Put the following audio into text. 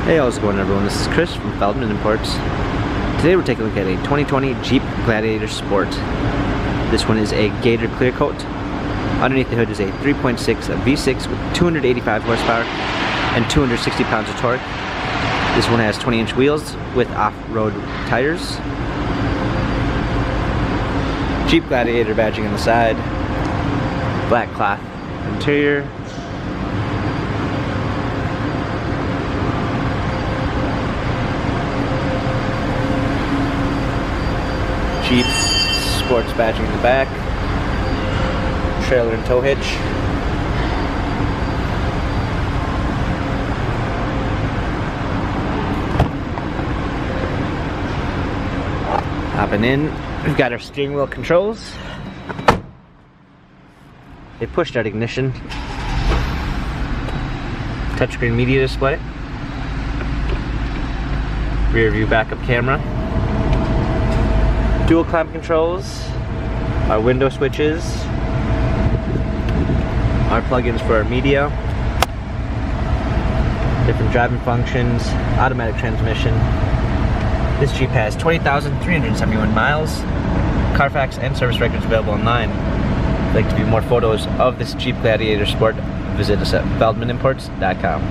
Hey, how's it going, everyone? This is Chris from Feldmann Imports. Today we're taking a look at a 2020 Jeep Gladiator Sport. This one is a Gator clear coat. Underneath the hood is a 3.6 V6 with 285 horsepower and 260 pounds of torque. This one has 20-inch wheels with off-road tires. Jeep Gladiator badging on the side. Black cloth interior. Jeep sports badging in the back, trailer and tow hitch. Hopping in, we've got our steering wheel controls, a push start ignition, touchscreen media display, rear view backup camera, dual climate controls, our window switches, our plugins for our media, different driving functions, automatic transmission. This Jeep has 20,371 miles. Carfax and service records available online. If you'd like to view more photos of this Jeep Gladiator Sport, visit us at feldmanimports.com.